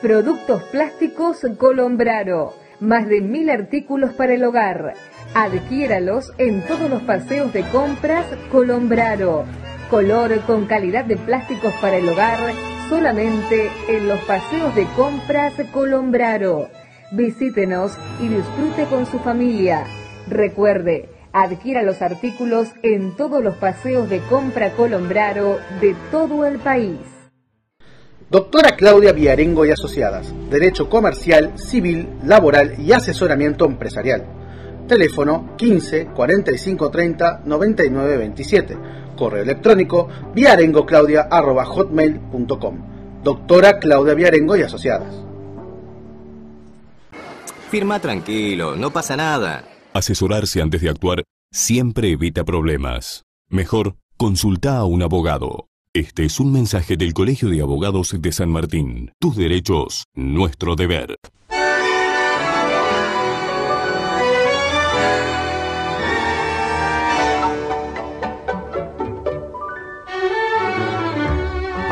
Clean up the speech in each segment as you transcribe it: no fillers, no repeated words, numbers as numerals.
Productos plásticos Colombraro. Más de 1000 artículos para el hogar. Adquiéralos en todos los paseos de compras Colombraro. Color con calidad de plásticos para el hogar solamente en los paseos de compras Colombraro. Visítenos y disfrute con su familia. Recuerde, adquiera los artículos en todos los paseos de compra Colombraro de todo el país. Doctora Claudia Villarengo y Asociadas, Derecho Comercial, Civil, Laboral y Asesoramiento Empresarial. Teléfono 15 45 30 99 27. Correo electrónico viarengoclaudia@hotmail.com. Doctora Claudia Villarengo y Asociadas. Firma tranquilo, no pasa nada. Asesorarse antes de actuar siempre evita problemas. Mejor, consulta a un abogado. Este es un mensaje del Colegio de Abogados de San Martín. Tus derechos, nuestro deber.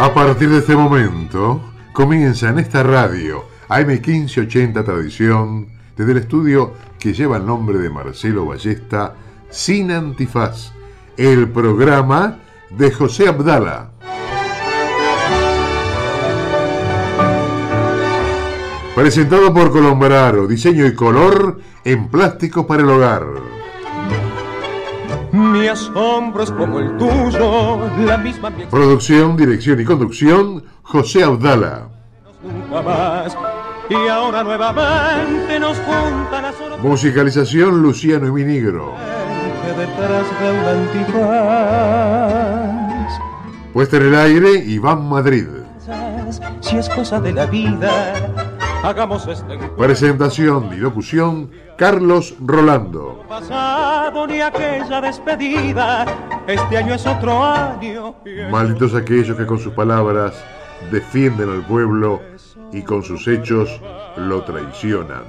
A partir de este momento, comienza en esta radio, AM1580 Tradición, desde el estudio que lleva el nombre de Marcelo Ballesta, Sin Antifaz, el programa de José Abdala. Presentado por Colombraro, diseño y color en plástico para el hogar. Mi asombro es como el tuyo, la misma... Producción, dirección y conducción, José Abdala. Nunca más, y ahora nuevamente nos juntan a solo... Musicalización, Luciano y Minigro. Detrás de un antifaz. Puesta en el aire, Iván Madrid. Si es cosa de la vida, hagamos este... Presentación y locución, Carlos Rolando. Pasado ni aquella despedida, este año es otro año. Malditos aquellos que con sus palabras defienden al pueblo y con sus hechos lo traicionan.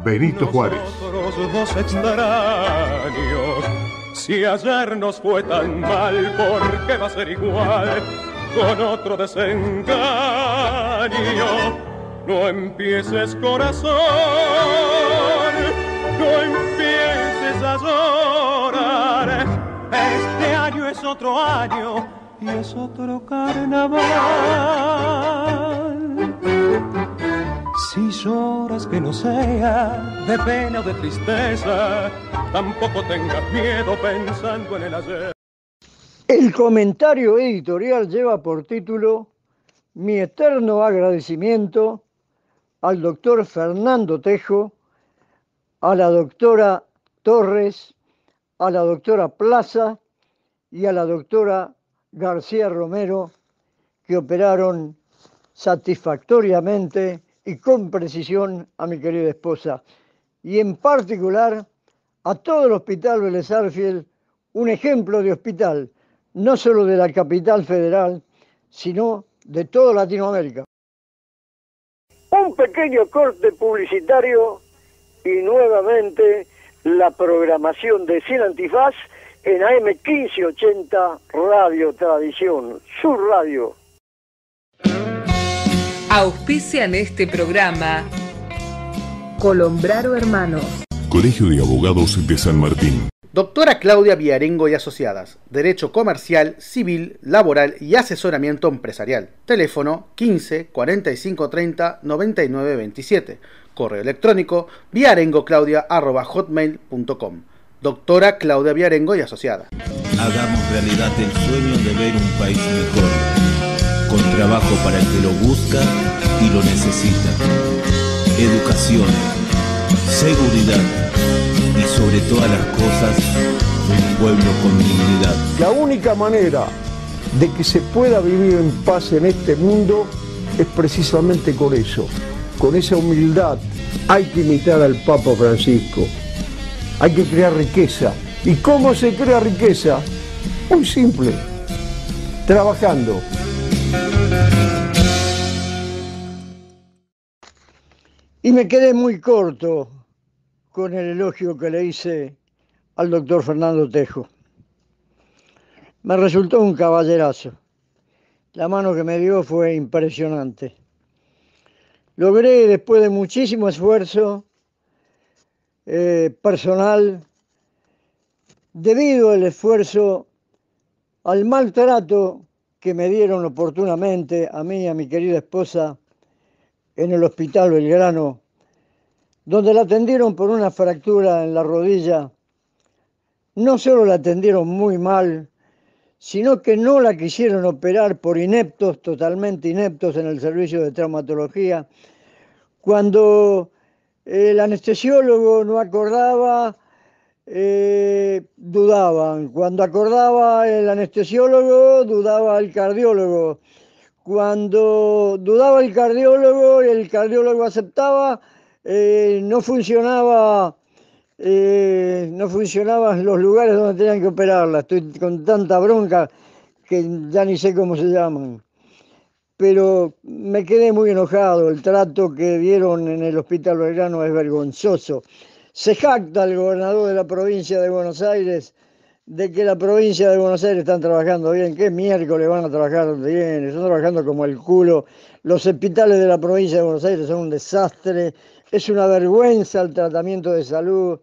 Benito Juárez. Nosotros dos extraños, si ayer nos fue tan mal, ¿por qué va a ser igual con otro desengaño? No empieces, corazón, no empieces a llorar. Este año es otro año y es otro carnaval. Si lloras, que no sea de pena o de tristeza, tampoco tengas miedo pensando en el ayer. El comentario editorial lleva por título Mi eterno agradecimiento al doctor Fernando Tejo, a la doctora Torres, a la doctora Plaza y a la doctora García Romero, que operaron satisfactoriamente y con precisión a mi querida esposa, y en particular a todo el Hospital Vélez Sarsfield, un ejemplo de hospital, no solo de la capital federal, sino de toda Latinoamérica. Un pequeño corte publicitario y nuevamente la programación de Sin Antifaz en AM1580 Radio Tradición, su radio. Auspician este programa Colombraro Hermanos. Colegio de Abogados de San Martín. Doctora Claudia Villarengo y Asociadas, Derecho Comercial, Civil, Laboral y Asesoramiento Empresarial. Teléfono 15 45 30 99 27. Correo electrónico viarengoclaudia@hotmail.com. Doctora Claudia Villarengo y Asociadas. Hagamos realidad el sueño de ver un país mejor, con trabajo para el que lo busca y lo necesita. Educación, seguridad y sobre todas las cosas, un pueblo con dignidad. La única manera de que se pueda vivir en paz en este mundo es precisamente con eso, con esa humildad. Hay que imitar al Papa Francisco, hay que crear riqueza. ¿Y cómo se crea riqueza? Muy simple, trabajando. Y me quedé muy corto con el elogio que le hice al doctor Fernando Tejo. Me resultó un caballerazo. La mano que me dio fue impresionante. logré, después de muchísimo esfuerzo personal, debido al esfuerzo, al maltrato que me dieron oportunamente a mí y a mi querida esposa en el Hospital Belgrano, donde la atendieron por una fractura en la rodilla. No solo la atendieron muy mal, sino que no la quisieron operar por ineptos, totalmente ineptos en el servicio de traumatología. Cuando el anestesiólogo no acordaba, dudaban. Cuando acordaba el anestesiólogo, dudaba el cardiólogo. Cuando dudaba el cardiólogo y el cardiólogo aceptaba, no funcionaban los lugares donde tenían que operarla. Estoy con tanta bronca que ya ni sé cómo se llaman. Pero me quedé muy enojado. El trato que dieron en el Hospital Belgrano es vergonzoso. Se jacta el gobernador de la provincia de Buenos Aires de que la provincia de Buenos Aires están trabajando bien. ¿Qué miércoles van a trabajar bien? Están trabajando como el culo. Los hospitales de la provincia de Buenos Aires son un desastre. Es una vergüenza el tratamiento de salud.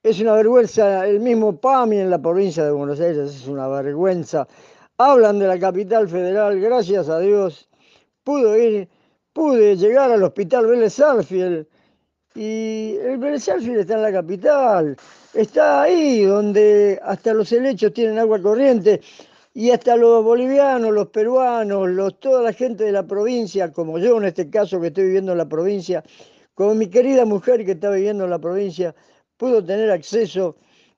Es una vergüenza el mismo PAMI en la provincia de Buenos Aires. Es una vergüenza. Hablan de la capital federal. Gracias a Dios pude llegar al Hospital Vélez Sarsfield. Y el Vélez Sarsfield está en la capital, está ahí donde hasta los helechos tienen agua corriente y hasta los bolivianos, los peruanos, toda la gente de la provincia, como yo en este caso que estoy viviendo en la provincia, como mi querida mujer que está viviendo en la provincia, pudo tener acceso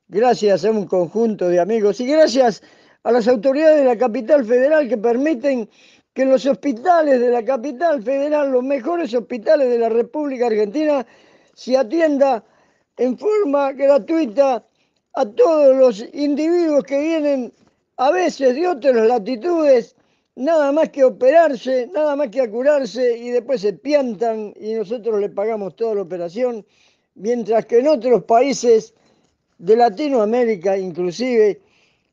gracias a un conjunto de amigos y gracias a las autoridades de la capital federal que permiten que en los hospitales de la capital federal, los mejores hospitales de la República Argentina, se atienda en forma gratuita a todos los individuos que vienen a veces de otras latitudes, nada más que operarse, nada más que a curarse y después se piantan y nosotros le pagamos toda la operación, mientras que en otros países de Latinoamérica inclusive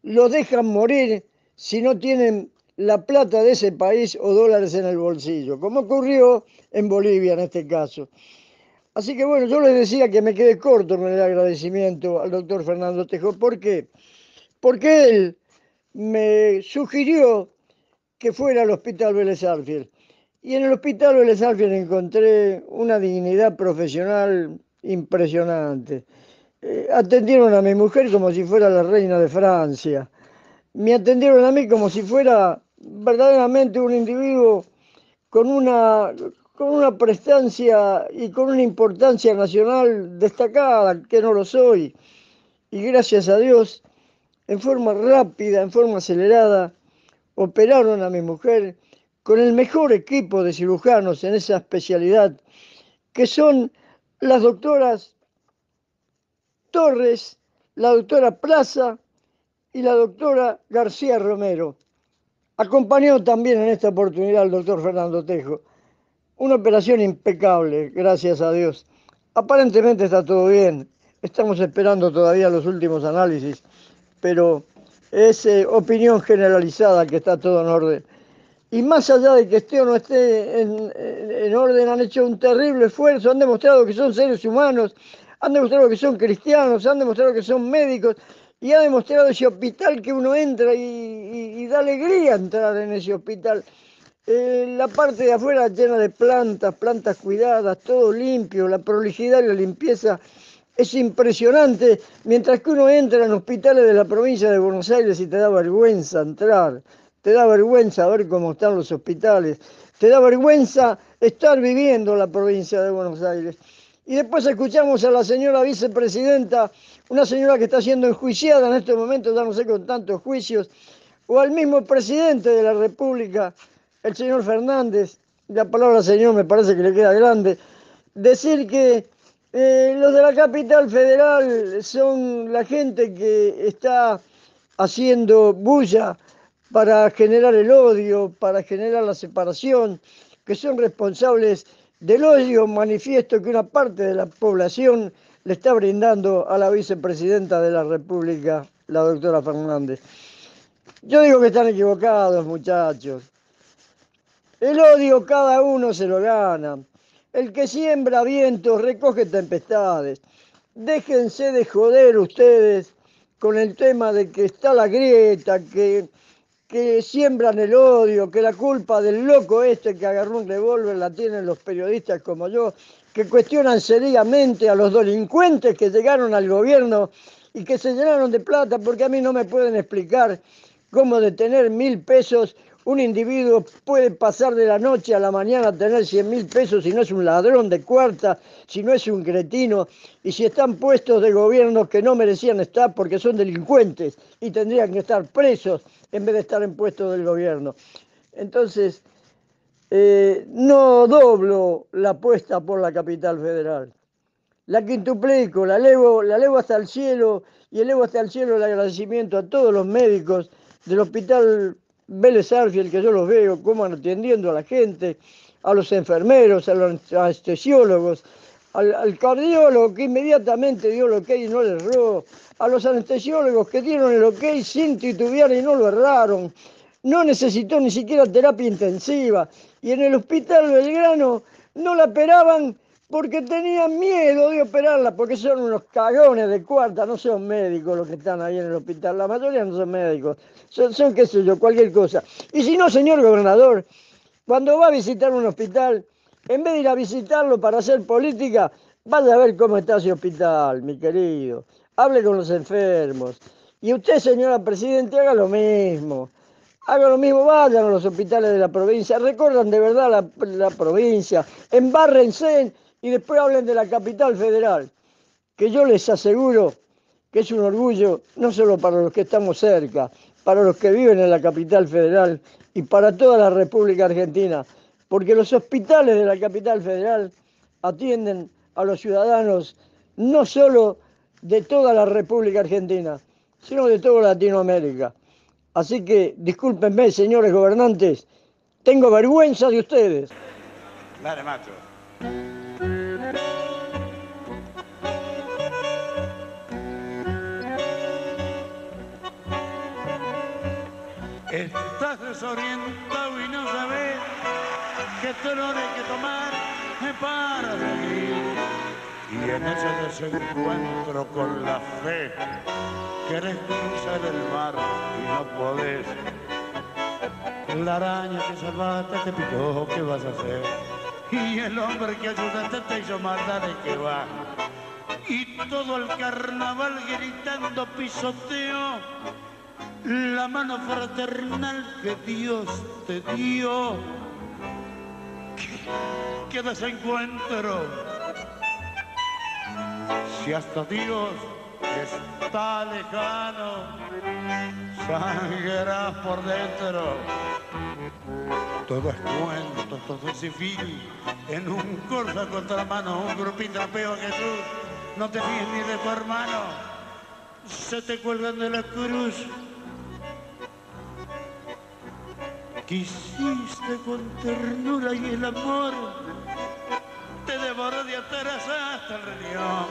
los dejan morir si no tienen la plata de ese país o dólares en el bolsillo, como ocurrió en Bolivia en este caso. Así que bueno, yo les decía que me quedé corto en el agradecimiento al doctor Fernando Tejo. ¿Por qué? Porque él me sugirió que fuera al Hospital Vélez Sarsfield. Y en el Hospital Vélez Sarsfield encontré una dignidad profesional impresionante. Atendieron a mi mujer como si fuera la reina de Francia. Me atendieron a mí como si fuera verdaderamente un individuo con una prestancia y con una importancia nacional destacada, que no lo soy. Y gracias a Dios, en forma rápida, en forma acelerada, operaron a mi mujer con el mejor equipo de cirujanos en esa especialidad, que son las doctoras Torres, la doctora Plaza y la doctora García Romero. Acompañó también en esta oportunidad el doctor Fernando Tejo. Una operación impecable, gracias a Dios. Aparentemente está todo bien. Estamos esperando todavía los últimos análisis, pero es opinión generalizada que está todo en orden. Y más allá de que esté o no esté en orden, han hecho un terrible esfuerzo, han demostrado que son seres humanos, han demostrado que son cristianos, han demostrado que son médicos, y ha demostrado ese hospital que uno entra y da alegría entrar en ese hospital. La parte de afuera llena de plantas cuidadas, todo limpio, la prolijidad y la limpieza es impresionante, mientras que uno entra en hospitales de la provincia de Buenos Aires y te da vergüenza entrar, te da vergüenza ver cómo están los hospitales, te da vergüenza estar viviendo en la provincia de Buenos Aires. Y después escuchamos a la señora vicepresidenta, una señora que está siendo enjuiciada en estos momentos, ya no sé, con tantos juicios, o al mismo presidente de la República, el señor Fernández, la palabra señor me parece que le queda grande, decir que los de la capital federal son la gente que está haciendo bulla para generar el odio, para generar la separación, que son responsables del odio manifiesto que una parte de la población le está brindando a la vicepresidenta de la República, la doctora Fernández. Yo digo que están equivocados, muchachos. El odio cada uno se lo gana. El que siembra vientos recoge tempestades. Déjense de joder ustedes con el tema de que está la grieta, que siembran el odio, que la culpa del loco este que agarró un revólver la tienen los periodistas como yo, que cuestionan seriamente a los delincuentes que llegaron al gobierno y que se llenaron de plata, porque a mí no me pueden explicar cómo de tener 1.000 pesos un individuo puede pasar de la noche a la mañana a tener 100.000 pesos si no es un ladrón de cuarta, si no es un cretino, y si están puestos de gobierno que no merecían estar porque son delincuentes y tendrían que estar presos en vez de estar en puestos del gobierno. Entonces, no doblo la apuesta por la capital federal. La quintuplico, la elevo hasta el cielo, y elevo hasta el cielo el agradecimiento a todos los médicos del hospital Vélez Sarsfield, que yo los veo cómo van atendiendo a la gente, a los enfermeros, a los anestesiólogos, al cardiólogo que inmediatamente dio el ok y no le erró, a los anestesiólogos que dieron el ok sin titubear y no lo erraron. No necesitó ni siquiera terapia intensiva, y en el hospital Belgrano no la operaban porque tenían miedo de operarla, porque son unos cagones de cuarta, no son médicos los que están ahí en el hospital, la mayoría no son médicos, son qué sé yo, cualquier cosa. Y si no, señor gobernador, cuando va a visitar un hospital, en vez de ir a visitarlo para hacer política, vaya a ver cómo está ese hospital, mi querido, hable con los enfermos. Y usted, señora Presidente, haga lo mismo. Hagan lo mismo, vayan a los hospitales de la provincia, recorran de verdad la provincia, embárrense y después hablen de la capital federal, que yo les aseguro que es un orgullo no solo para los que estamos cerca, para los que viven en la capital federal y para toda la República Argentina, porque los hospitales de la capital federal atienden a los ciudadanos no solo de toda la República Argentina, sino de toda Latinoamérica. Así que, discúlpenme, señores gobernantes, tengo vergüenza de ustedes. Dale, macho. Estás desorientado y no sabes qué tenor hay que tomar para seguir. Y en ese desencuentro con la fe, querés cruzar el mar y no podés. La araña que salvaste te picó, ¿qué vas a hacer? Y el hombre que ayudaste te hizo mal, dale que va. Y todo el carnaval gritando pisoteo la mano fraternal que Dios te dio. ¿Qué desencuentro? Si hasta Dios está lejano, sangrarás por dentro. Todo es cuento, todo es civil. En un corso a contramano, un grupito peo a Jesús. No te fíes ni de tu hermano, se te cuelgan de la cruz. Quisiste con ternura y el amor te devoró de atrás hasta el riñón.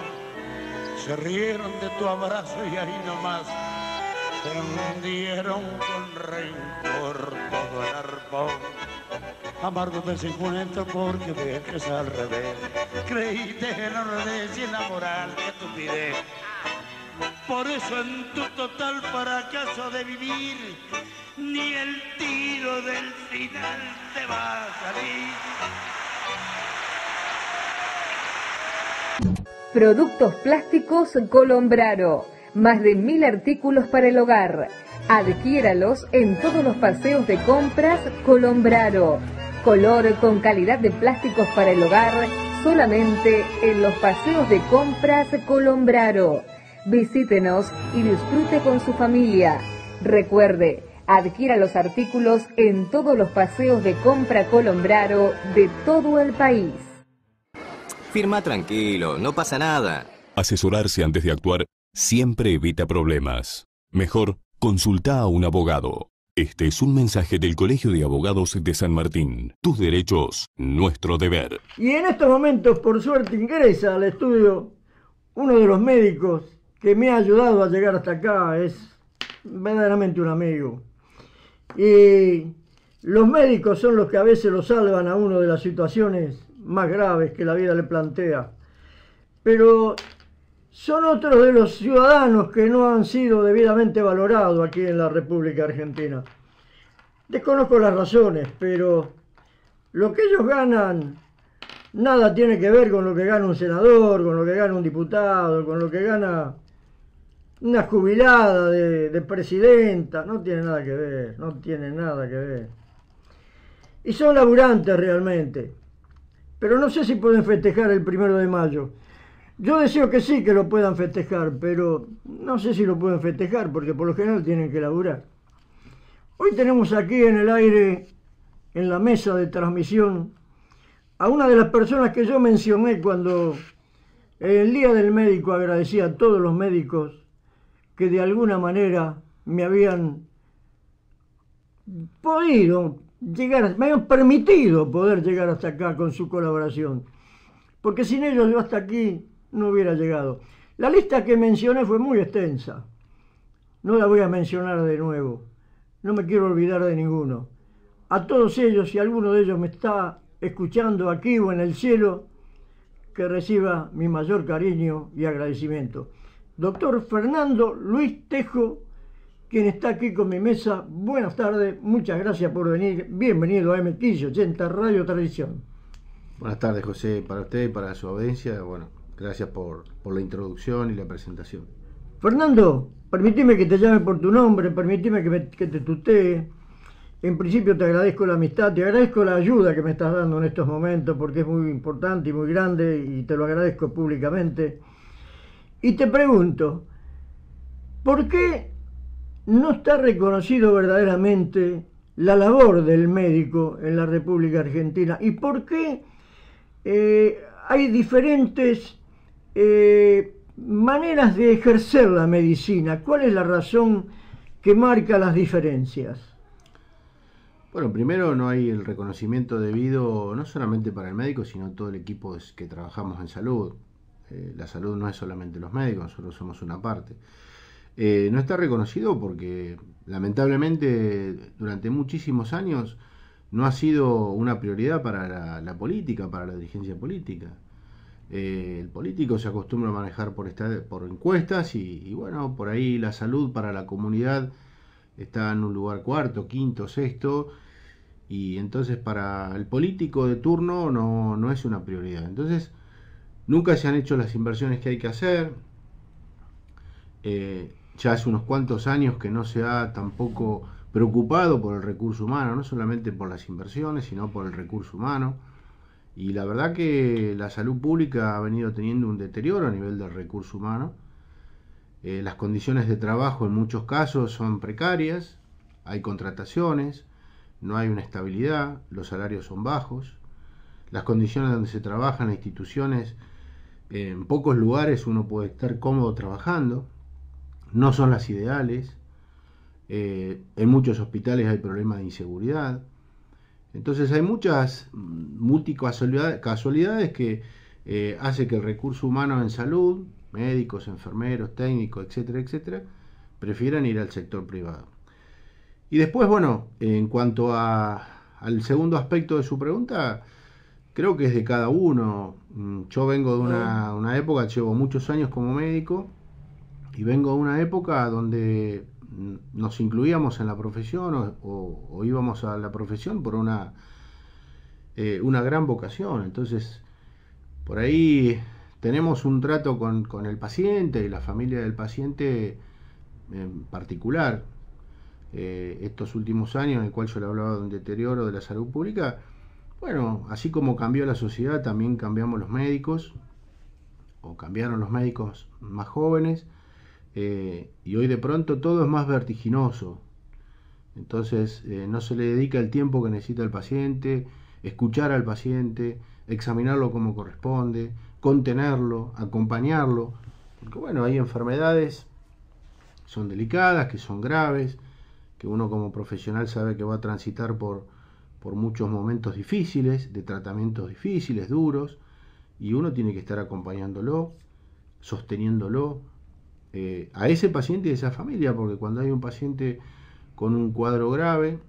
Se rieron de tu abrazo y ahí nomás te hundieron con rencor todo el arpón. Amargo desencuentro porque ves que es al revés. Creíste en honradez y enamorar, qué estupidez. Por eso en tu total fracaso de vivir, ni el tiro del final te va a salir. Productos plásticos Colombraro. Más de 1000 artículos para el hogar. Adquiéralos en todos los paseos de compras Colombraro. Color con calidad de plásticos para el hogar solamente en los paseos de compras Colombraro. Visítenos y disfrute con su familia. Recuerde, adquiera los artículos en todos los paseos de compra Colombraro de todo el país. Firma tranquilo, no pasa nada. Asesorarse antes de actuar siempre evita problemas. Mejor, consulta a un abogado. Este es un mensaje del Colegio de Abogados de San Martín. Tus derechos, nuestro deber. Y en estos momentos, por suerte, ingresa al estudio uno de los médicos que me ha ayudado a llegar hasta acá. Es verdaderamente un amigo. Y los médicos son los que a veces lo salvan a uno de las situaciones más graves que la vida le plantea. Pero son otros de los ciudadanos que no han sido debidamente valorados aquí en la República Argentina. Desconozco las razones, pero lo que ellos ganan nada tiene que ver con lo que gana un senador, con lo que gana un diputado, con lo que gana una jubilada de presidenta. No tiene nada que ver, no tiene nada que ver. Y son laburantes realmente. Pero no sé si pueden festejar el 1 de mayo. Yo deseo que sí que lo puedan festejar, pero no sé si lo pueden festejar porque por lo general tienen que laburar. Hoy tenemos aquí en el aire, en la mesa de transmisión, a una de las personas que yo mencioné cuando el Día del Médico agradecí a todos los médicos que de alguna manera me habían podido llegar, me habían permitido poder llegar hasta acá con su colaboración. Porque sin ellos yo hasta aquí no hubiera llegado. La lista que mencioné fue muy extensa. No la voy a mencionar de nuevo. No me quiero olvidar de ninguno. A todos ellos, si alguno de ellos me está escuchando aquí o en el cielo, que reciba mi mayor cariño y agradecimiento. Doctor Fernando Luis Tejo, quien está aquí con mi mesa, buenas tardes, muchas gracias por venir, bienvenido a M1580 Radio Tradición. Buenas tardes, José, para usted y para su audiencia, bueno, gracias por la introducción y la presentación. Fernando, permíteme que te llame por tu nombre, permíteme que te tutee. En principio te agradezco la amistad, te agradezco la ayuda que me estás dando en estos momentos porque es muy importante y muy grande y te lo agradezco públicamente. Y te pregunto, ¿por qué no está reconocido verdaderamente la labor del médico en la República Argentina? ¿Y por qué hay diferentes maneras de ejercer la medicina? ¿Cuál es la razón que marca las diferencias? Bueno, primero no hay el reconocimiento debido no solamente para el médico, sino todo el equipo que trabajamos en salud. La salud no es solamente los médicos, nosotros somos una parte. No está reconocido porque lamentablemente durante muchísimos años no ha sido una prioridad para la política, para la dirigencia política. El político se acostumbra a manejar por encuestas y bueno, por ahí la salud para la comunidad está en un lugar cuarto, quinto, sexto, y entonces para el político de turno no es una prioridad. Entonces nunca se han hecho las inversiones que hay que hacer. Ya hace unos cuantos años que no se ha tampoco preocupado por el recurso humano, no solamente por las inversiones, sino por el recurso humano. Y la verdad que la salud pública ha venido teniendo un deterioro a nivel del recurso humano. Las condiciones de trabajo en muchos casos son precarias, hay contrataciones, no hay una estabilidad, los salarios son bajos, las condiciones donde se trabaja en las instituciones, en pocos lugares uno puede estar cómodo trabajando, no son las ideales, en muchos hospitales hay problemas de inseguridad. Entonces hay muchas casualidades que hace que el recurso humano en salud, médicos, enfermeros, técnicos, etcétera, etcétera, prefieran ir al sector privado. Y después, bueno, en cuanto al segundo aspecto de su pregunta, creo que es de cada uno. Yo vengo de una época, llevo muchos años como médico, y vengo de una época donde nos incluíamos en la profesión o íbamos a la profesión por una gran vocación. Entonces, por ahí tenemos un trato con el paciente y la familia del paciente en particular. Estos últimos años en el cual yo le hablaba de un deterioro de la salud pública, bueno, así como cambió la sociedad, también cambiamos los médicos, o cambiaron los médicos más jóvenes, y hoy de pronto todo es más vertiginoso. Entonces no se le dedica el tiempo que necesita el paciente, escuchar al paciente, examinarlo como corresponde, contenerlo, acompañarlo, porque bueno, hay enfermedades que son delicadas, que son graves, que uno como profesional sabe que va a transitar por muchos momentos difíciles, de tratamientos difíciles, duros, y uno tiene que estar acompañándolo, sosteniéndolo, a ese paciente y a esa familia, porque cuando hay un paciente con un cuadro grave,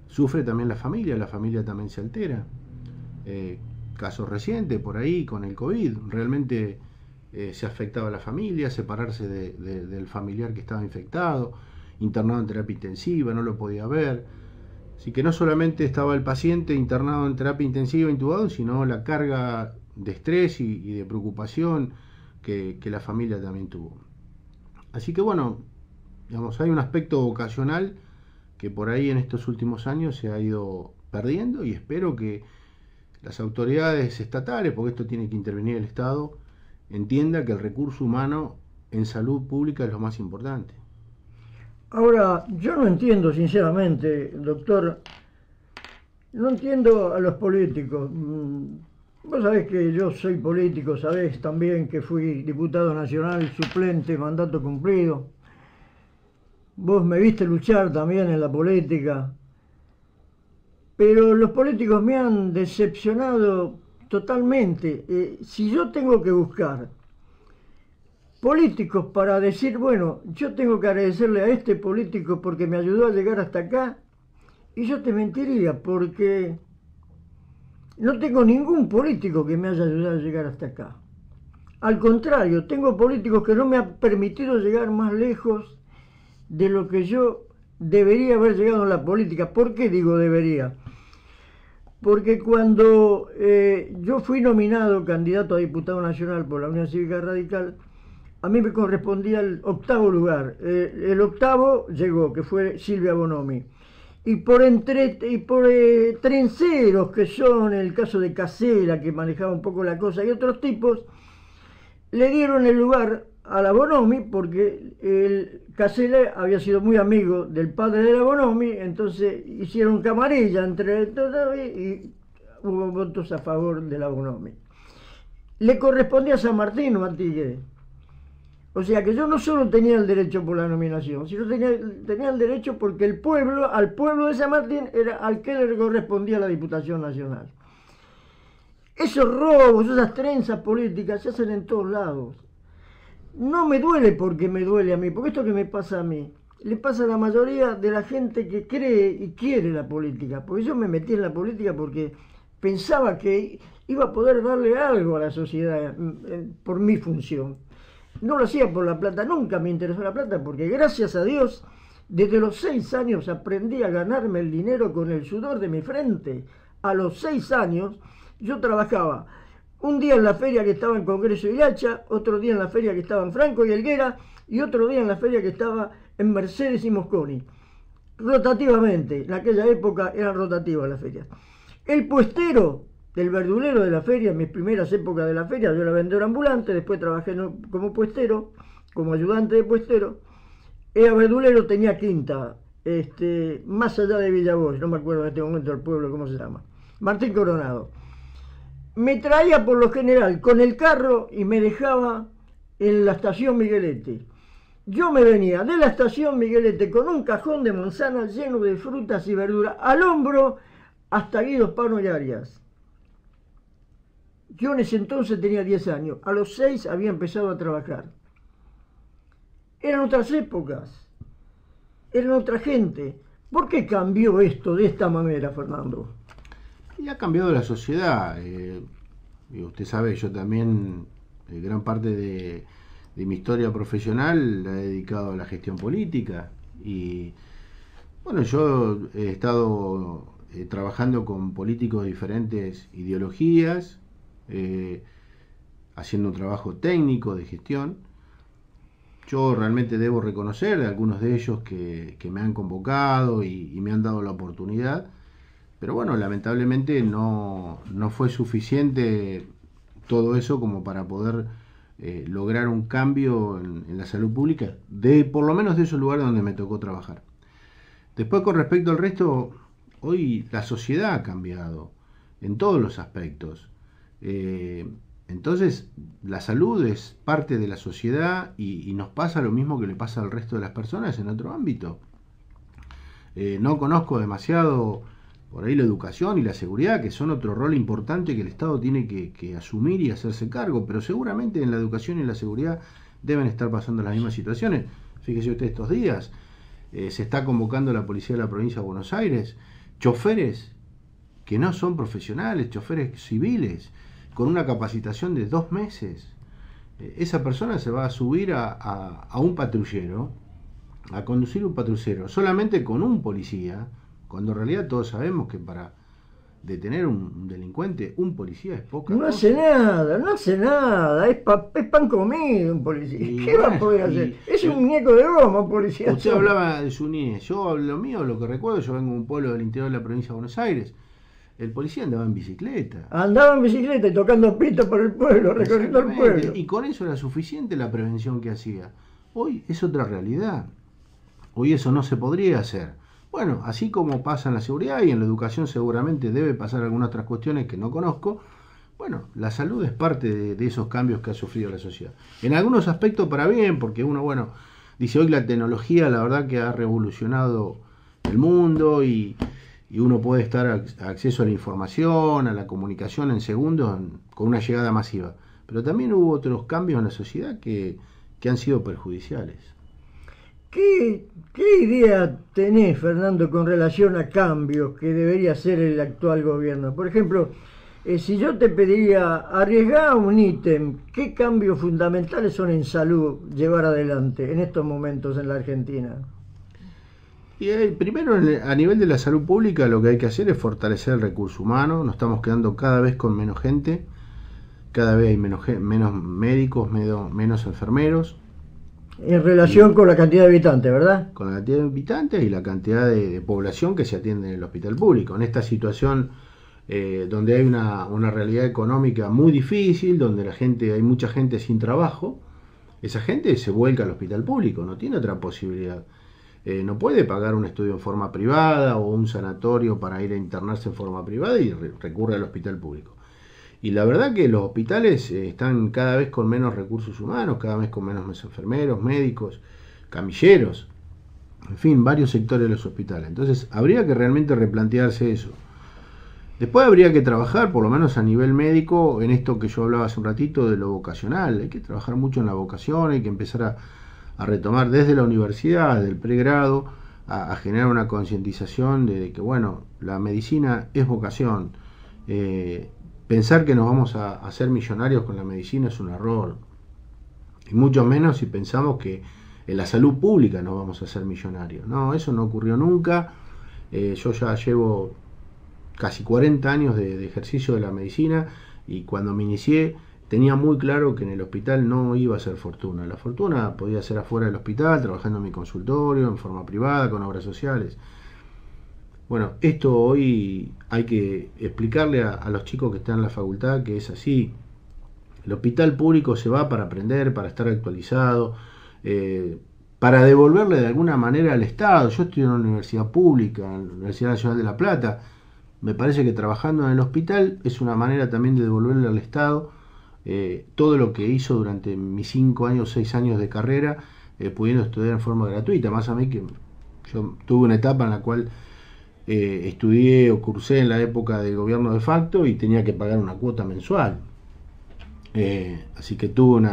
sufre también la familia también se altera. casos recientes por ahí con el COVID. Realmente se afectaba a la familia, separarse del familiar que estaba infectado, internado en terapia intensiva, no lo podía ver. Así que no solamente estaba el paciente internado en terapia intensiva, intubado, sino la carga de estrés y de preocupación que la familia también tuvo. Así que bueno, digamos, hay un aspecto vocacional que por ahí en estos últimos años se ha ido perdiendo, y espero que las autoridades estatales, porque esto tiene que intervenir el Estado, entienda que el recurso humano en salud pública es lo más importante. Ahora, yo no entiendo sinceramente, doctor, no entiendo a los políticos. Vos sabés que yo soy político, sabés también que fui diputado nacional, suplente, mandato cumplido. Vos me viste luchar también en la política. Pero los políticos me han decepcionado totalmente. Si yo tengo que buscar políticos para decir, bueno, yo tengo que agradecerle a este político porque me ayudó a llegar hasta acá, y yo te mentiría, porque no tengo ningún político que me haya ayudado a llegar hasta acá. Al contrario, tengo políticos que no me han permitido llegar más lejos de lo que yo debería haber llegado en la política. ¿Por qué digo debería? Porque cuando yo fui nominado candidato a diputado nacional por la Unión Cívica Radical, a mí me correspondía el 8º lugar. El 8º llegó, que fue Silvia Bonomi. Y por trenceros, que son el caso de Casela, que manejaba un poco la cosa, y otros tipos, le dieron el lugar a la Bonomi, porque el Casela había sido muy amigo del padre de la Bonomi, entonces hicieron camarilla entre todos y hubo votos a favor de la Bonomi. Le correspondía a San Martín o a Tigre. O sea que yo no solo tenía el derecho por la nominación, sino tenía el derecho porque al pueblo de San Martín era al que le correspondía la Diputación Nacional. Esos robos, esas trenzas políticas se hacen en todos lados. No me duele porque me duele a mí, porque esto que me pasa a mí, le pasa a la mayoría de la gente que cree y quiere la política. Porque yo me metí en la política porque pensaba que iba a poder darle algo a la sociedad por mi función. No lo hacía por la plata, nunca me interesó la plata, porque gracias a Dios, desde los 6 años aprendí a ganarme el dinero con el sudor de mi frente. A los 6 años yo trabajaba un día en la feria que estaba en Congreso y Hacha, otro día en la feria que estaba en Franco y Helguera, y otro día en la feria que estaba en Mercedes y Mosconi. Rotativamente, en aquella época eran rotativas las ferias. El puestero del verdulero de la feria, en mis primeras épocas de la feria, yo era vendedor ambulante, después trabajé como puestero, como ayudante de puestero. Era verdulero, tenía quinta, más allá de Villavoz, no me acuerdo en este momento el pueblo, ¿cómo se llama? Martín Coronado. Me traía por lo general con el carro y me dejaba en la estación Miguelete. Yo me venía de la estación Miguelete con un cajón de manzana lleno de frutas y verduras al hombro hasta Guido Pano y Arias. Yo en ese entonces tenía 10 años, a los 6 había empezado a trabajar. Eran otras épocas, eran otra gente. ¿Por qué cambió esto de esta manera, Fernando? Y ha cambiado la sociedad. Usted sabe, yo también, gran parte de mi historia profesional la he dedicado a la gestión política. Y bueno, yo he estado trabajando con políticos de diferentes ideologías, haciendo un trabajo técnico de gestión. Yo realmente debo reconocer a algunos de ellos que me han convocado y me han dado la oportunidad, pero bueno, lamentablemente no fue suficiente todo eso como para poder lograr un cambio en la salud pública, por lo menos de esos lugares donde me tocó trabajar. Después, con respecto al resto, hoy la sociedad ha cambiado en todos los aspectos. Entonces la salud es parte de la sociedad y nos pasa lo mismo que le pasa al resto de las personas en otro ámbito. No conozco demasiado por ahí la educación y la seguridad, que son otro rol importante que el Estado tiene que asumir y hacerse cargo, pero seguramente en la educación y la seguridad deben estar pasando las mismas situaciones. Fíjese usted, estos días se está convocando a la policía de la provincia de Buenos Aires, choferes que no son profesionales, choferes civiles, con una capacitación de 2 meses. Esa persona se va a subir a un patrullero, a conducir un patrullero, solamente con un policía, cuando en realidad todos sabemos que para detener un delincuente, un policía es poca cosa. No hace nada, es pan comido un policía. ¿Qué va a poder hacer? Es un muñeco de goma un policía. Usted hablaba de su niñez, yo lo mío, lo que recuerdo, yo vengo de un pueblo del interior de la provincia de Buenos Aires, el policía andaba en bicicleta. Andaba en bicicleta y tocando pistas por el pueblo, recorriendo el pueblo. Y con eso era suficiente la prevención que hacía. Hoy es otra realidad. Hoy eso no se podría hacer. Bueno, así como pasa en la seguridad y en la educación seguramente debe pasar algunas otras cuestiones que no conozco, bueno, la salud es parte de esos cambios que ha sufrido la sociedad. En algunos aspectos para bien, porque uno, bueno, dice hoy la tecnología la verdad que ha revolucionado el mundo y uno puede estar acceso a la información, a la comunicación en segundos con una llegada masiva. Pero también hubo otros cambios en la sociedad que han sido perjudiciales. ¿Qué idea tenés, Fernando, con relación a cambios que debería hacer el actual gobierno? Por ejemplo, si yo te pediría arriesgar un ítem, ¿qué cambios fundamentales son en salud llevar adelante en estos momentos en la Argentina? Y primero, a nivel de la salud pública, lo que hay que hacer es fortalecer el recurso humano. Nos estamos quedando cada vez con menos gente, cada vez hay menos médicos, menos enfermeros. En relación con la cantidad de habitantes, ¿verdad? Con la cantidad de habitantes y la cantidad de población que se atiende en el hospital público. En esta situación donde hay una realidad económica muy difícil, donde hay mucha gente sin trabajo, esa gente se vuelca al hospital público, no tiene otra posibilidad. No puede pagar un estudio en forma privada o un sanatorio para ir a internarse en forma privada y recurre al hospital público. Y la verdad que los hospitales están cada vez con menos recursos humanos, cada vez con menos enfermeros, médicos, camilleros, en fin, varios sectores de los hospitales. Entonces habría que realmente replantearse eso. Después habría que trabajar, por lo menos a nivel médico, en esto que yo hablaba hace un ratito de lo vocacional. Hay que trabajar mucho en la vocación, hay que empezar a retomar desde la universidad, del pregrado, a generar una concientización de que, bueno, la medicina es vocación. Pensar que nos vamos a hacer millonarios con la medicina es un error. Y mucho menos si pensamos que en la salud pública nos vamos a hacer millonarios. No, eso no ocurrió nunca. Yo ya llevo casi 40 años de ejercicio de la medicina y cuando me inicié tenía muy claro que en el hospital no iba a ser fortuna. La fortuna podía ser afuera del hospital, trabajando en mi consultorio, en forma privada, con obras sociales. Bueno, esto hoy hay que explicarle a los chicos que están en la facultad que es así. El hospital público se va para aprender, para estar actualizado, para devolverle de alguna manera al Estado. Yo estudié en una universidad pública, en la Universidad Nacional de La Plata. Me parece que trabajando en el hospital es una manera también de devolverle al Estado todo lo que hizo durante mis 5 años, 6 años de carrera, pudiendo estudiar en forma gratuita. Más a mí que yo tuve una etapa en la cual estudié o cursé en la época del gobierno de facto y tenía que pagar una cuota mensual. Así que tuve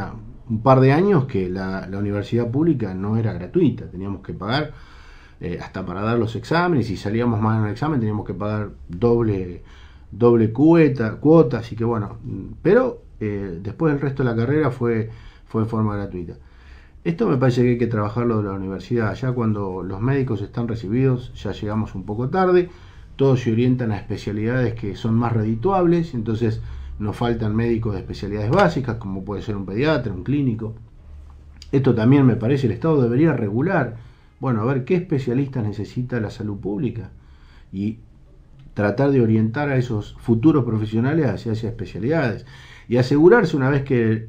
un par de años que la universidad pública no era gratuita, teníamos que pagar hasta para dar los exámenes, y si salíamos mal en el examen teníamos que pagar doble cuota, así que bueno, pero después el resto de la carrera fue de forma gratuita. Esto me parece que hay que trabajarlo de la universidad. Ya cuando los médicos están recibidos, ya llegamos un poco tarde, todos se orientan a especialidades que son más redituables, entonces nos faltan médicos de especialidades básicas, como puede ser un pediatra, un clínico. Esto también me parece el Estado debería regular. Bueno, a ver qué especialistas necesita la salud pública y tratar de orientar a esos futuros profesionales hacia esas especialidades y asegurarse una vez que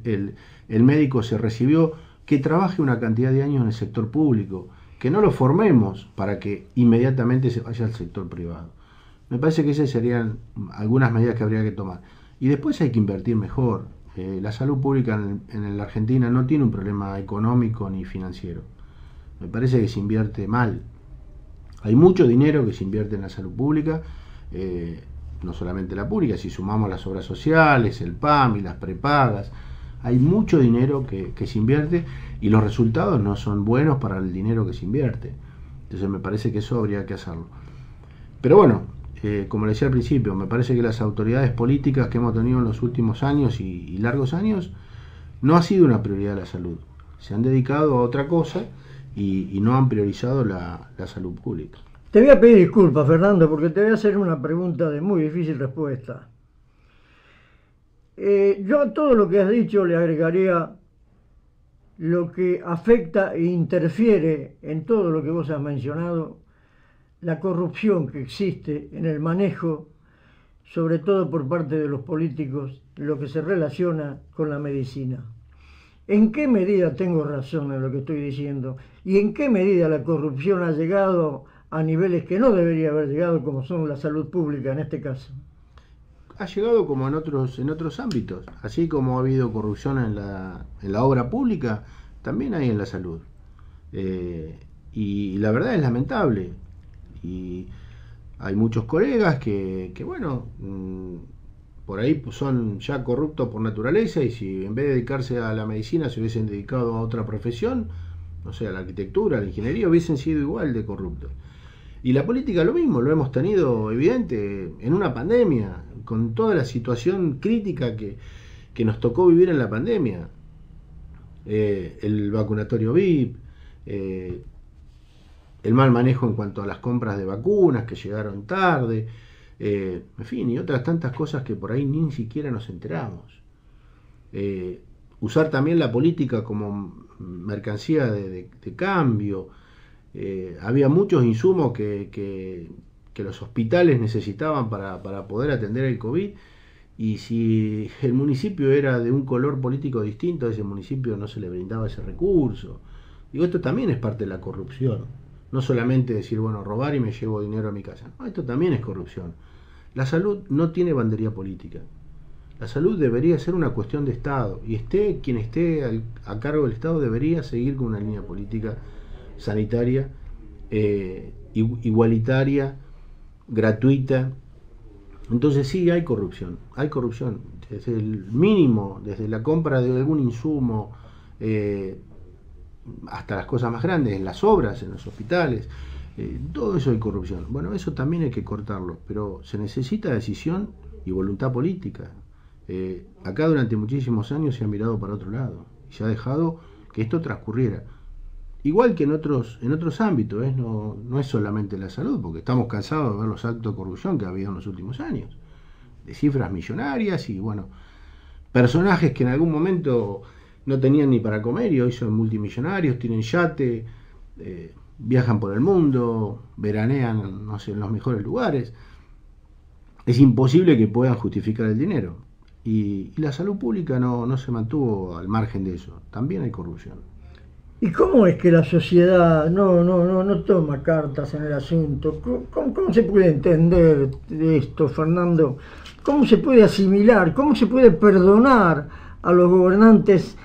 el médico se recibió que trabaje una cantidad de años en el sector público, que no lo formemos para que inmediatamente se vaya al sector privado. Me parece que esas serían algunas medidas que habría que tomar. Y después hay que invertir mejor. La salud pública en la Argentina no tiene un problema económico ni financiero. Me parece que se invierte mal. Hay mucho dinero que se invierte en la salud pública, no solamente la pública, si sumamos las obras sociales, el PAM y las prepagas, hay mucho dinero que se invierte y los resultados no son buenos para el dinero que se invierte. Entonces me parece que eso habría que hacerlo. Pero bueno, como le decía al principio, me parece que las autoridades políticas que hemos tenido en los últimos años y largos años no ha sido una prioridad la salud. Se han dedicado a otra cosa y no han priorizado la salud pública. Te voy a pedir disculpas, Fernando, porque te voy a hacer una pregunta de muy difícil respuesta. Yo a todo lo que has dicho le agregaría lo que afecta e interfiere en todo lo que vos has mencionado, la corrupción que existe en el manejo, sobre todo por parte de los políticos, lo que se relaciona con la medicina. ¿En qué medida tengo razón en lo que estoy diciendo? ¿Y en qué medida la corrupción ha llegado a niveles que no debería haber llegado, como son la salud pública en este caso? Ha llegado como en otros ámbitos, así como ha habido corrupción en la obra pública, también hay en la salud. Y la verdad es lamentable. Y hay muchos colegas que bueno, por ahí pues son ya corruptos por naturaleza, y si en vez de dedicarse a la medicina se hubiesen dedicado a otra profesión, no sé, a la arquitectura, a la ingeniería, hubiesen sido igual de corruptos. Y la política lo mismo, lo hemos tenido evidente en una pandemia, con toda la situación crítica que nos tocó vivir en la pandemia. El vacunatorio VIP, el mal manejo en cuanto a las compras de vacunas que llegaron tarde, en fin, y otras tantas cosas que por ahí ni siquiera nos enteramos. Usar también la política como mercancía de cambio. Había muchos insumos que los hospitales necesitaban para poder atender el COVID, y si el municipio era de un color político distinto, a ese municipio no se le brindaba ese recurso. Digo, esto también es parte de la corrupción. No solamente decir, bueno, robar y me llevo dinero a mi casa. No, esto también es corrupción. La salud no tiene bandería política. La salud debería ser una cuestión de Estado, y quien esté a cargo del Estado debería seguir con una línea política sanitaria, igualitaria, gratuita. Entonces sí, hay corrupción, desde el mínimo, desde la compra de algún insumo, hasta las cosas más grandes, en las obras, en los hospitales, todo eso hay corrupción. Bueno, eso también hay que cortarlo, pero se necesita decisión y voluntad política. Acá durante muchísimos años se ha mirado para otro lado y se ha dejado que esto transcurriera. Igual que en otros ámbitos, no es solamente la salud, porque estamos cansados de ver los actos de corrupción que ha habido en los últimos años, de cifras millonarias y bueno, personajes que en algún momento no tenían ni para comer y hoy son multimillonarios, tienen yate, viajan por el mundo, veranean, no sé, en los mejores lugares. Es imposible que puedan justificar el dinero. Y la salud pública no se mantuvo al margen de eso. También hay corrupción. ¿Y cómo es que la sociedad no toma cartas en el asunto? ¿Cómo se puede entender esto, Fernando? ¿Cómo se puede asimilar? ¿Cómo se puede perdonar a los gobernantes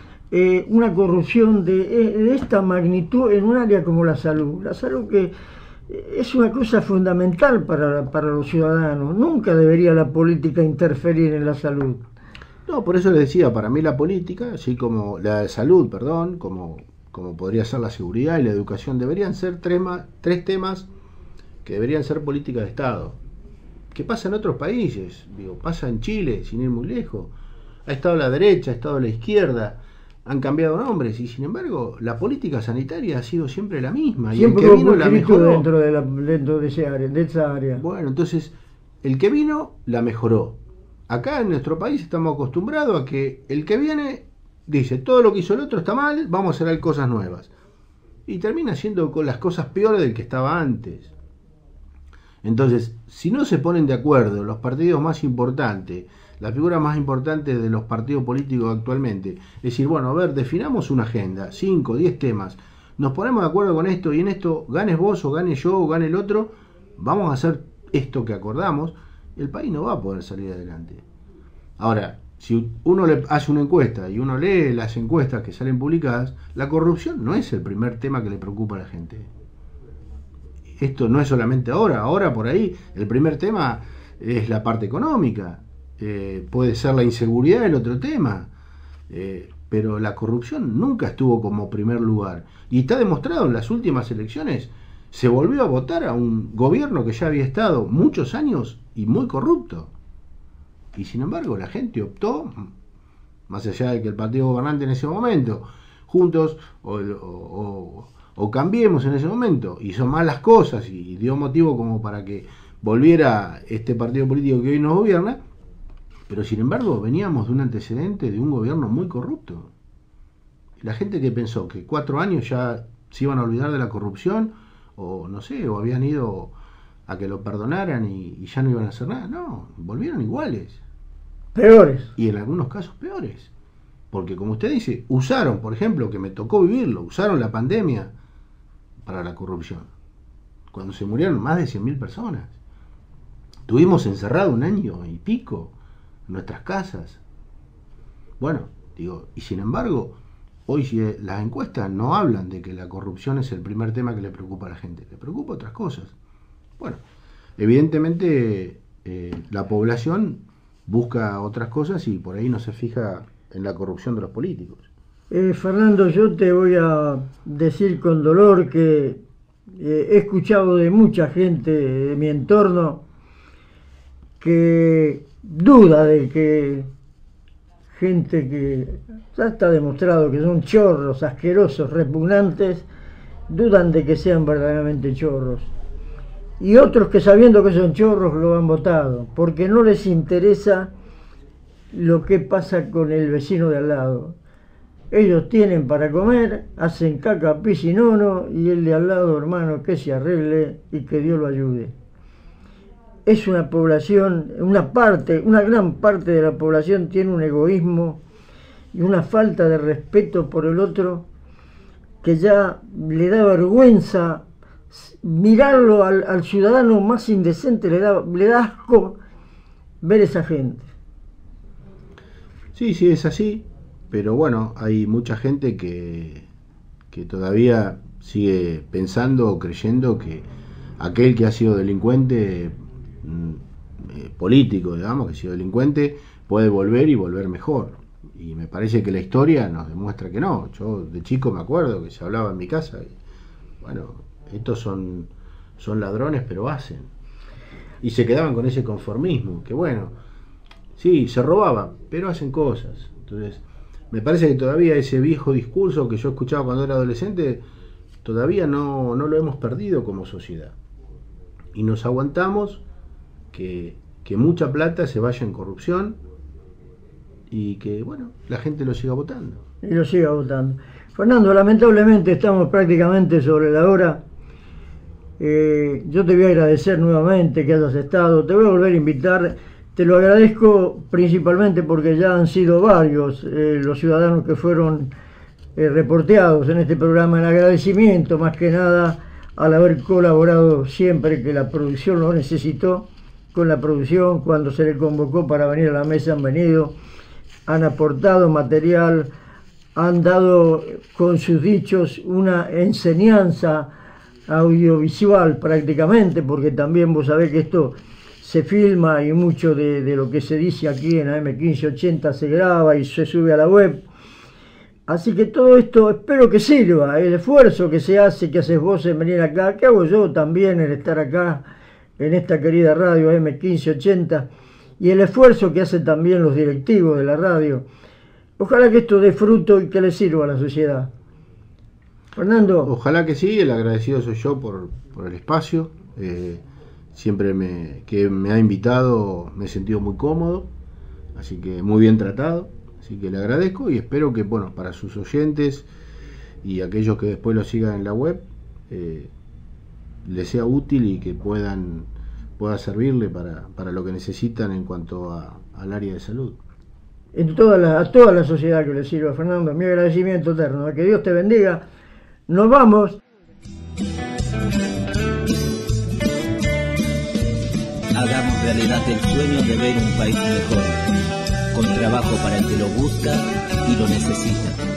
una corrupción de esta magnitud en un área como la salud? La salud que es una cosa fundamental para los ciudadanos. Nunca debería la política interferir en la salud. No, por eso les decía, para mí la política, así como la salud, perdón, como podría ser la seguridad y la educación, deberían ser tres temas que deberían ser políticas de Estado. ¿Qué pasa en otros países? Digo, pasa en Chile, sin ir muy lejos. Ha estado la derecha, ha estado la izquierda, han cambiado nombres y sin embargo la política sanitaria ha sido siempre la misma. Siempre y el que vino la mejoró dentro de esa área. Bueno, entonces el que vino la mejoró. Acá en nuestro país estamos acostumbrados a que el que viene dice, todo lo que hizo el otro está mal, vamos a hacer cosas nuevas. Y termina siendo con las cosas peores del que estaba antes. Entonces, si no se ponen de acuerdo los partidos más importantes, las figuras más importantes de los partidos políticos actualmente, es decir, bueno, a ver, definamos una agenda, 5, 10 temas, nos ponemos de acuerdo con esto y en esto ganes vos o gane yo o gane el otro, vamos a hacer esto que acordamos, el país no va a poder salir adelante. Ahora, si uno le hace una encuesta y uno lee las encuestas que salen publicadas, la corrupción no es el primer tema que le preocupa a la gente. Esto no es solamente ahora por ahí el primer tema es la parte económica, puede ser la inseguridad el otro tema, pero la corrupción nunca estuvo como primer lugar. Y está demostrado en las últimas elecciones, se volvió a votar a un gobierno que ya había estado muchos años y muy corrupto. Y sin embargo la gente optó, más allá de que el partido gobernante en ese momento, Juntos o Cambiemos en ese momento, hizo mal las cosas y dio motivo como para que volviera este partido político que hoy nos gobierna, pero sin embargo veníamos de un antecedente de un gobierno muy corrupto. La gente que pensó que 4 años ya se iban a olvidar de la corrupción, o no sé, o habían ido a que lo perdonaran y ya no iban a hacer nada, no, volvieron iguales. Peores. Y en algunos casos peores. Porque como usted dice, usaron, por ejemplo, que me tocó vivirlo, usaron la pandemia para la corrupción. Cuando se murieron más de 100.000 personas. Estuvimos encerrados 1 año y pico en nuestras casas. Bueno, digo, y sin embargo, hoy las encuestas no hablan de que la corrupción es el primer tema que le preocupa a la gente, le preocupa otras cosas. Bueno, evidentemente la población busca otras cosas y por ahí no se fija en la corrupción de los políticos. Fernando, yo te voy a decir con dolor que he escuchado de mucha gente de mi entorno que duda de que gente que ya está demostrado que son chorros, asquerosos, repugnantes, dudan de que sean verdaderamente chorros. Y otros que sabiendo que son chorros lo han votado, porque no les interesa lo que pasa con el vecino de al lado. Ellos tienen para comer, hacen caca, pis y nono, y el de al lado, hermano, que se arregle y que Dios lo ayude. Es una población, una gran parte de la población tiene un egoísmo y una falta de respeto por el otro que ya le da vergüenza mirarlo al ciudadano más indecente, le da asco ver esa gente. Sí, es así, pero bueno, hay mucha gente que todavía sigue pensando o creyendo que aquel que ha sido delincuente político, digamos, que ha sido delincuente, puede volver y volver mejor. Y me parece que la historia nos demuestra que no. Yo de chico me acuerdo que se hablaba en mi casa, y, bueno, estos son ladrones, pero hacen. Y se quedaban con ese conformismo, que bueno, sí, se robaban, pero hacen cosas. Entonces, me parece que todavía ese viejo discurso que yo escuchaba cuando era adolescente, todavía no lo hemos perdido como sociedad. Y nos aguantamos que mucha plata se vaya en corrupción y que, bueno, la gente lo siga votando. Y lo siga votando. Fernando, lamentablemente estamos prácticamente sobre la hora. Yo te voy a agradecer nuevamente que hayas estado, te voy a volver a invitar. Te lo agradezco principalmente porque ya han sido varios los ciudadanos que fueron reporteados en este programa, en agradecimiento más que nada al haber colaborado siempre que la producción lo necesitó, con la producción cuando se le convocó para venir a la mesa han venido, han aportado material, han dado con sus dichos una enseñanza audiovisual prácticamente, porque también vos sabés que esto se filma y mucho de lo que se dice aquí en AM1580 se graba y se sube a la web. Así que todo esto espero que sirva, el esfuerzo que se hace, que haces vos en venir acá, que hago yo también en estar acá en esta querida radio AM1580, y el esfuerzo que hacen también los directivos de la radio. Ojalá que esto dé fruto y que le sirva a la sociedad. Fernando. Ojalá que sí, el agradecido soy yo por el espacio. Siempre que me ha invitado me he sentido muy cómodo, así que muy bien tratado. Así que le agradezco y espero que, bueno, para sus oyentes y aquellos que después lo sigan en la web, les sea útil y que pueda servirle para lo que necesitan en cuanto al área de salud. A toda la sociedad que le sirva, Fernando, mi agradecimiento eterno. Que Dios te bendiga. Nos vamos. Hagamos realidad el sueño de ver un país mejor, con trabajo para el que lo busca y lo necesita.